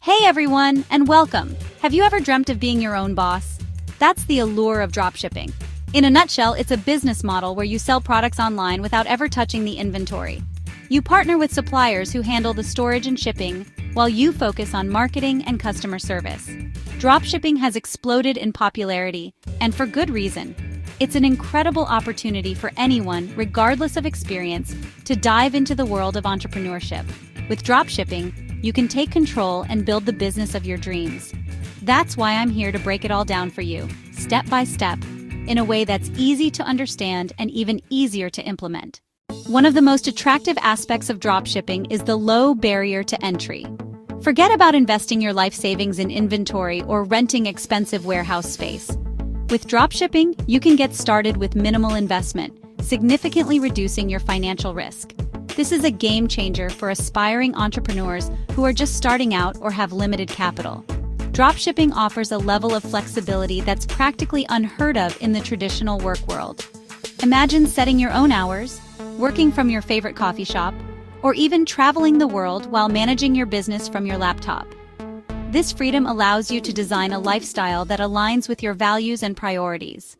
Hey everyone, and welcome! Have you ever dreamt of being your own boss? That's the allure of dropshipping. In a nutshell, it's a business model where you sell products online without ever touching the inventory. You partner with suppliers who handle the storage and shipping, while you focus on marketing and customer service. Dropshipping has exploded in popularity, and for good reason. It's an incredible opportunity for anyone, regardless of experience, to dive into the world of entrepreneurship. With dropshipping, you can take control and build the business of your dreams. That's why I'm here to break it all down for you, step by step, in a way that's easy to understand and even easier to implement. One of the most attractive aspects of dropshipping is the low barrier to entry. Forget about investing your life savings in inventory or renting expensive warehouse space. With dropshipping, you can get started with minimal investment, significantly reducing your financial risk. This is a game changer for aspiring entrepreneurs who are just starting out or have limited capital. Dropshipping offers a level of flexibility that's practically unheard of in the traditional work world. Imagine setting your own hours, working from your favorite coffee shop, or even traveling the world while managing your business from your laptop. This freedom allows you to design a lifestyle that aligns with your values and priorities.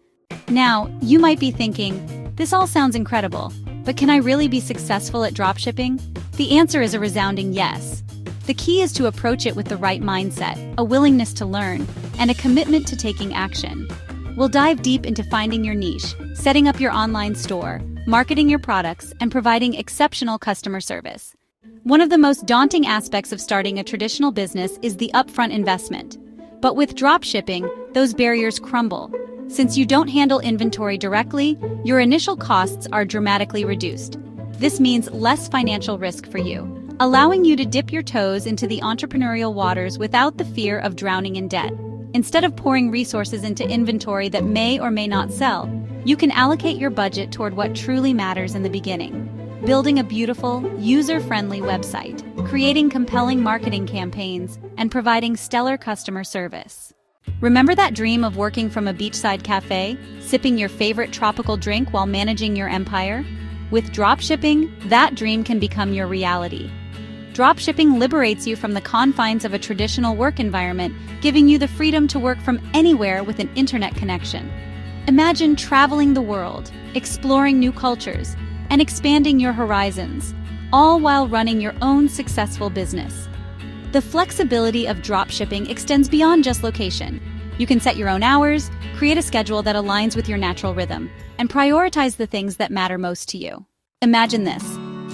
Now, you might be thinking, this all sounds incredible, but can I really be successful at dropshipping? The answer is a resounding yes. The key is to approach it with the right mindset, a willingness to learn, and a commitment to taking action. We'll dive deep into finding your niche, setting up your online store, marketing your products, and providing exceptional customer service. One of the most daunting aspects of starting a traditional business is the upfront investment. But with dropshipping, those barriers crumble. Since you don't handle inventory directly, your initial costs are dramatically reduced. This means less financial risk for you, allowing you to dip your toes into the entrepreneurial waters without the fear of drowning in debt. Instead of pouring resources into inventory that may or may not sell, you can allocate your budget toward what truly matters in the beginning. Building a beautiful, user-friendly website, creating compelling marketing campaigns, and providing stellar customer service. Remember that dream of working from a beachside cafe, sipping your favorite tropical drink while managing your empire? With dropshipping, that dream can become your reality. Dropshipping liberates you from the confines of a traditional work environment, giving you the freedom to work from anywhere with an internet connection. Imagine traveling the world, exploring new cultures, and expanding your horizons, all while running your own successful business. The flexibility of dropshipping extends beyond just location. You can set your own hours, create a schedule that aligns with your natural rhythm, and prioritize the things that matter most to you. Imagine this.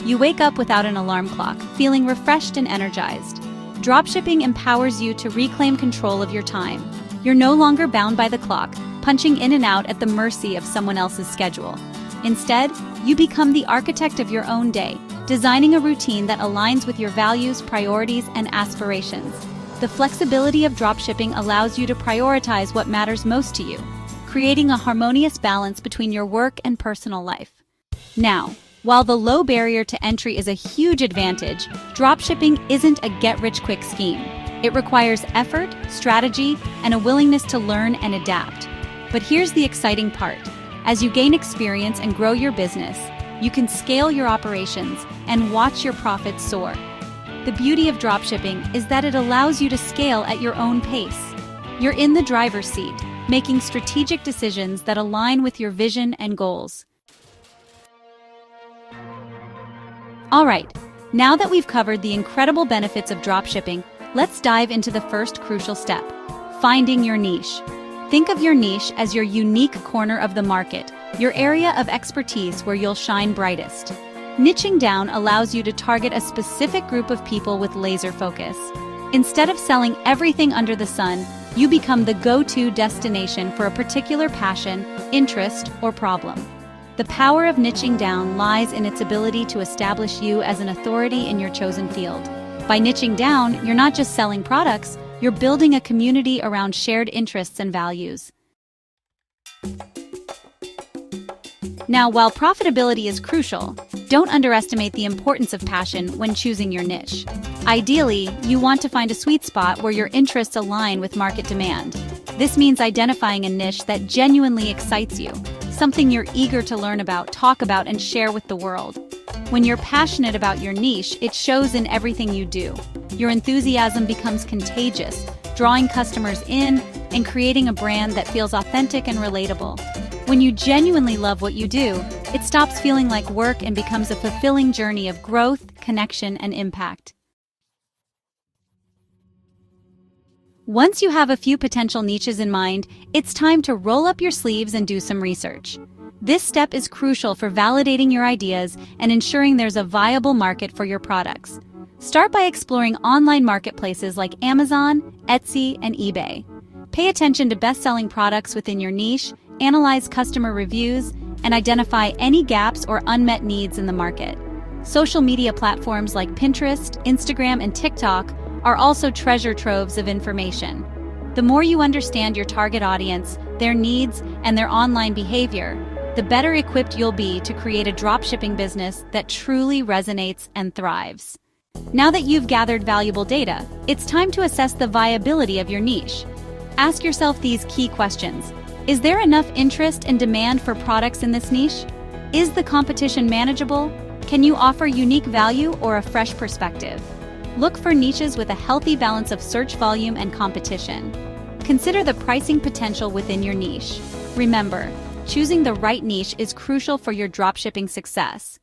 You wake up without an alarm clock, feeling refreshed and energized. Dropshipping empowers you to reclaim control of your time. You're no longer bound by the clock, punching in and out at the mercy of someone else's schedule. Instead, you become the architect of your own day, designing a routine that aligns with your values, priorities, and aspirations. The flexibility of dropshipping allows you to prioritize what matters most to you, creating a harmonious balance between your work and personal life. Now, while the low barrier to entry is a huge advantage, dropshipping isn't a get-rich-quick scheme. It requires effort, strategy, and a willingness to learn and adapt. But here's the exciting part. As you gain experience and grow your business, you can scale your operations and watch your profits soar. The beauty of dropshipping is that it allows you to scale at your own pace. You're in the driver's seat, making strategic decisions that align with your vision and goals. All right, now that we've covered the incredible benefits of dropshipping, let's dive into the first crucial step, finding your niche. Think of your niche as your unique corner of the market, your area of expertise where you'll shine brightest. Niching down allows you to target a specific group of people with laser focus. Instead of selling everything under the sun, you become the go-to destination for a particular passion, interest, or problem. The power of niching down lies in its ability to establish you as an authority in your chosen field. By niching down, you're not just selling products, you're building a community around shared interests and values. Now, while profitability is crucial, don't underestimate the importance of passion when choosing your niche. Ideally, you want to find a sweet spot where your interests align with market demand. This means identifying a niche that genuinely excites you, something you're eager to learn about, talk about, and share with the world. When you're passionate about your niche, it shows in everything you do. Your enthusiasm becomes contagious, drawing customers in and creating a brand that feels authentic and relatable. When you genuinely love what you do, it stops feeling like work and becomes a fulfilling journey of growth, connection, and impact. Once you have a few potential niches in mind, it's time to roll up your sleeves and do some research. This step is crucial for validating your ideas and ensuring there's a viable market for your products. Start by exploring online marketplaces like Amazon, Etsy, and eBay. Pay attention to best-selling products within your niche, analyze customer reviews, and identify any gaps or unmet needs in the market. Social media platforms like Pinterest, Instagram, and TikTok are also treasure troves of information. The more you understand your target audience, their needs, and their online behavior, the better equipped you'll be to create a dropshipping business that truly resonates and thrives. Now that you've gathered valuable data, it's time to assess the viability of your niche. Ask yourself these key questions. Is there enough interest and demand for products in this niche? Is the competition manageable? Can you offer unique value or a fresh perspective? Look for niches with a healthy balance of search volume and competition. Consider the pricing potential within your niche. Remember, choosing the right niche is crucial for your dropshipping success.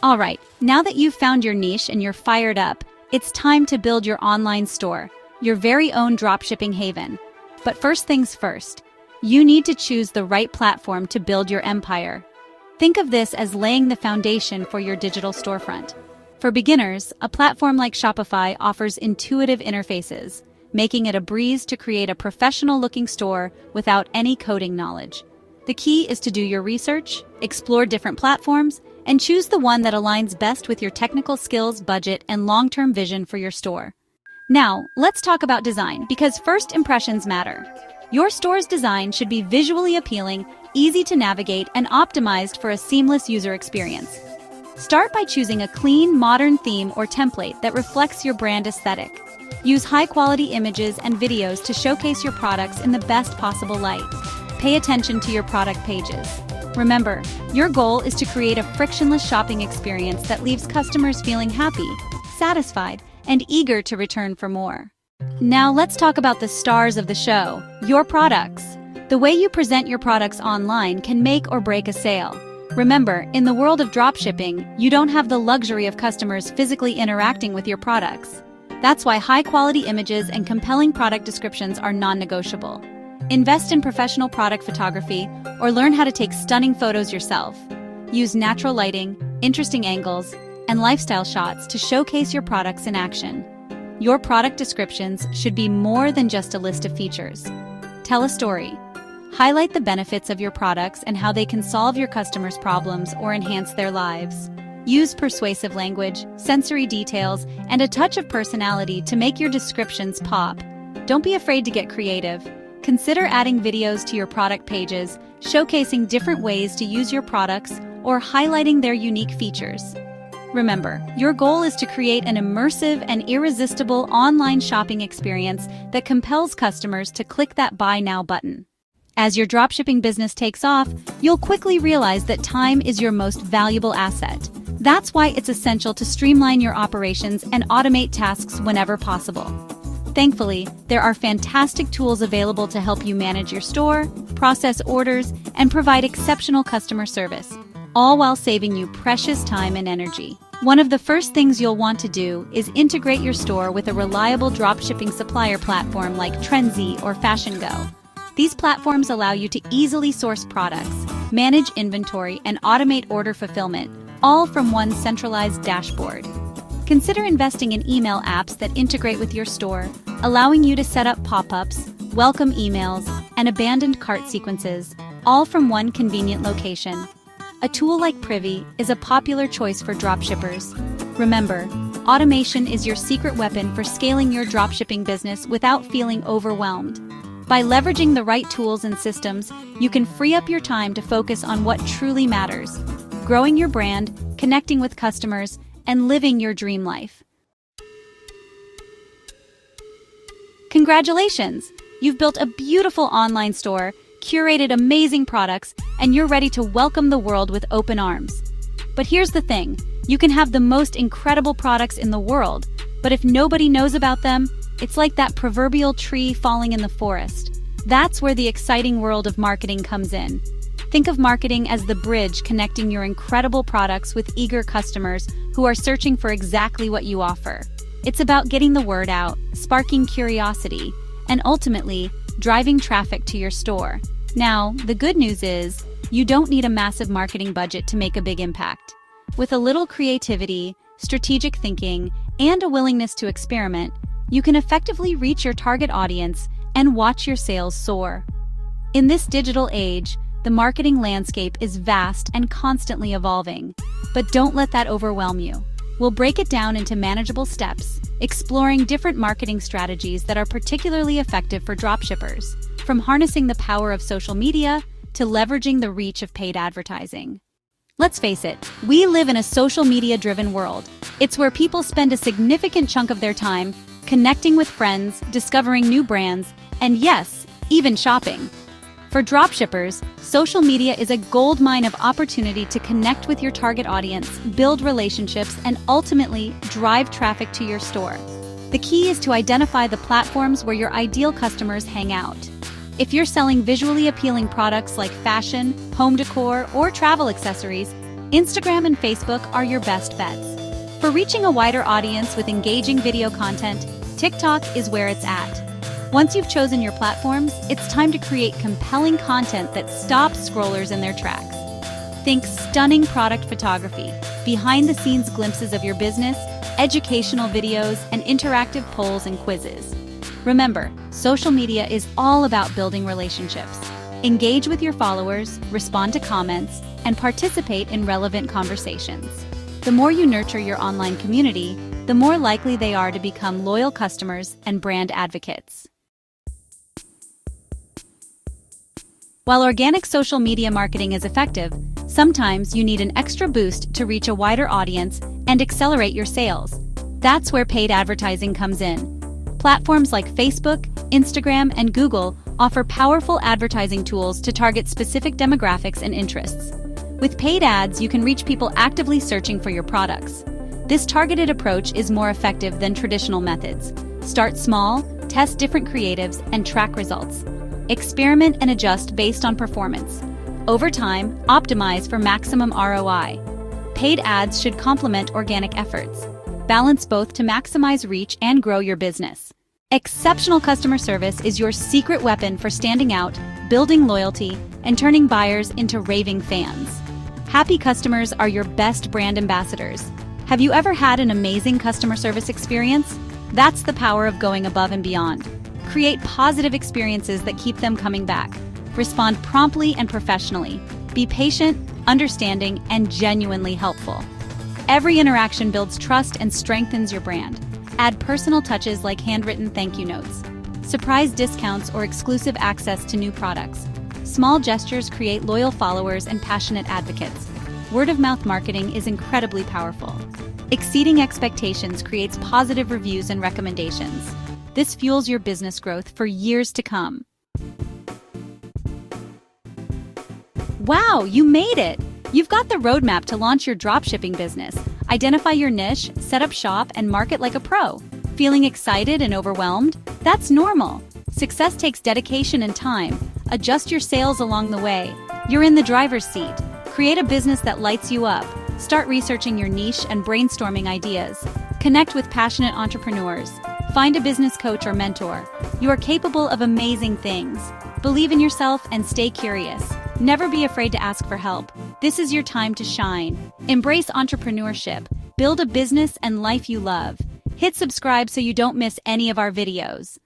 Alright, now that you've found your niche and you're fired up, it's time to build your online store, your very own dropshipping haven. But first things first, you need to choose the right platform to build your empire. Think of this as laying the foundation for your digital storefront. For beginners, a platform like Shopify offers intuitive interfaces, making it a breeze to create a professional-looking store without any coding knowledge. The key is to do your research, explore different platforms, and choose the one that aligns best with your technical skills, budget, and long-term vision for your store. Now, let's talk about design, because first impressions matter. Your store's design should be visually appealing, easy to navigate, and optimized for a seamless user experience. Start by choosing a clean, modern theme or template that reflects your brand aesthetic. Use high-quality images and videos to showcase your products in the best possible light. Pay attention to your product pages. Remember, your goal is to create a frictionless shopping experience that leaves customers feeling happy, satisfied, and eager to return for more. Now let's talk about the stars of the show, your products. The way you present your products online can make or break a sale. Remember, in the world of dropshipping, you don't have the luxury of customers physically interacting with your products. That's why high-quality images and compelling product descriptions are non-negotiable. Invest in professional product photography or learn how to take stunning photos yourself. Use natural lighting, interesting angles, and lifestyle shots to showcase your products in action. Your product descriptions should be more than just a list of features. Tell a story. Highlight the benefits of your products and how they can solve your customers' problems or enhance their lives. Use persuasive language, sensory details, and a touch of personality to make your descriptions pop. Don't be afraid to get creative. Consider adding videos to your product pages, showcasing different ways to use your products, or highlighting their unique features. Remember, your goal is to create an immersive and irresistible online shopping experience that compels customers to click that Buy Now button. As your dropshipping business takes off, you'll quickly realize that time is your most valuable asset. That's why it's essential to streamline your operations and automate tasks whenever possible. Thankfully, there are fantastic tools available to help you manage your store, process orders, and provide exceptional customer service, all while saving you precious time and energy. One of the first things you'll want to do is integrate your store with a reliable dropshipping supplier platform like Trendsy or Fashion Go. These platforms allow you to easily source products, manage inventory, and automate order fulfillment, all from one centralized dashboard. Consider investing in email apps that integrate with your store, allowing you to set up pop-ups, welcome emails, and abandoned cart sequences, all from one convenient location. A tool like Privy is a popular choice for dropshippers. Remember, automation is your secret weapon for scaling your dropshipping business without feeling overwhelmed. By leveraging the right tools and systems, you can free up your time to focus on what truly matters: growing your brand, connecting with customers, and living your dream life. Congratulations! You've built a beautiful online store, curated amazing products, and you're ready to welcome the world with open arms. But here's the thing, You can have the most incredible products in the world, but if nobody knows about them, it's like that proverbial tree falling in the forest. That's where the exciting world of marketing comes in. Think of marketing as the bridge connecting your incredible products with eager customers who are searching for exactly what you offer. It's about getting the word out, sparking curiosity, and ultimately, driving traffic to your store. Now, the good news is, you don't need a massive marketing budget to make a big impact. With a little creativity, strategic thinking, and a willingness to experiment, you can effectively reach your target audience and watch your sales soar. In this digital age, the marketing landscape is vast and constantly evolving, but don't let that overwhelm you. We'll break it down into manageable steps, exploring different marketing strategies that are particularly effective for dropshippers, from harnessing the power of social media to leveraging the reach of paid advertising. Let's face it, we live in a social media-driven world. It's where people spend a significant chunk of their time connecting with friends, discovering new brands, and yes, even shopping. For dropshippers, social media is a goldmine of opportunity to connect with your target audience, build relationships, and ultimately drive traffic to your store. The key is to identify the platforms where your ideal customers hang out. If you're selling visually appealing products like fashion, home decor, or travel accessories, Instagram and Facebook are your best bets. For reaching a wider audience with engaging video content, TikTok is where it's at. Once you've chosen your platforms, it's time to create compelling content that stops scrollers in their tracks. Think stunning product photography, behind-the-scenes glimpses of your business, educational videos, and interactive polls and quizzes. Remember, social media is all about building relationships. Engage with your followers, respond to comments, and participate in relevant conversations. The more you nurture your online community, the more likely they are to become loyal customers and brand advocates. While organic social media marketing is effective, sometimes you need an extra boost to reach a wider audience and accelerate your sales. That's where paid advertising comes in. Platforms like Facebook, Instagram, and Google offer powerful advertising tools to target specific demographics and interests. With paid ads, you can reach people actively searching for your products. This targeted approach is more effective than traditional methods. Start small, test different creatives, and track results. Experiment and adjust based on performance. Over time, optimize for maximum ROI. Paid ads should complement organic efforts. Balance both to maximize reach and grow your business. Exceptional customer service is your secret weapon for standing out, building loyalty, and turning buyers into raving fans. Happy customers are your best brand ambassadors. Have you ever had an amazing customer service experience? That's the power of going above and beyond. Create positive experiences that keep them coming back. Respond promptly and professionally. Be patient, understanding, and genuinely helpful. Every interaction builds trust and strengthens your brand. Add personal touches like handwritten thank you notes, surprise discounts, or exclusive access to new products. Small gestures create loyal followers and passionate advocates. Word-of-mouth marketing is incredibly powerful. Exceeding expectations creates positive reviews and recommendations. This fuels your business growth for years to come. Wow, you made it! You've got the roadmap to launch your dropshipping business. Identify your niche, set up shop, and market like a pro. Feeling excited and overwhelmed? That's normal. Success takes dedication and time. Adjust your sales along the way. You're in the driver's seat. Create a business that lights you up. Start researching your niche and brainstorming ideas. Connect with passionate entrepreneurs. Find a business coach or mentor. You are capable of amazing things. Believe in yourself and stay curious. Never be afraid to ask for help. This is your time to shine. Embrace entrepreneurship. Build a business and life you love. Hit subscribe so you don't miss any of our videos.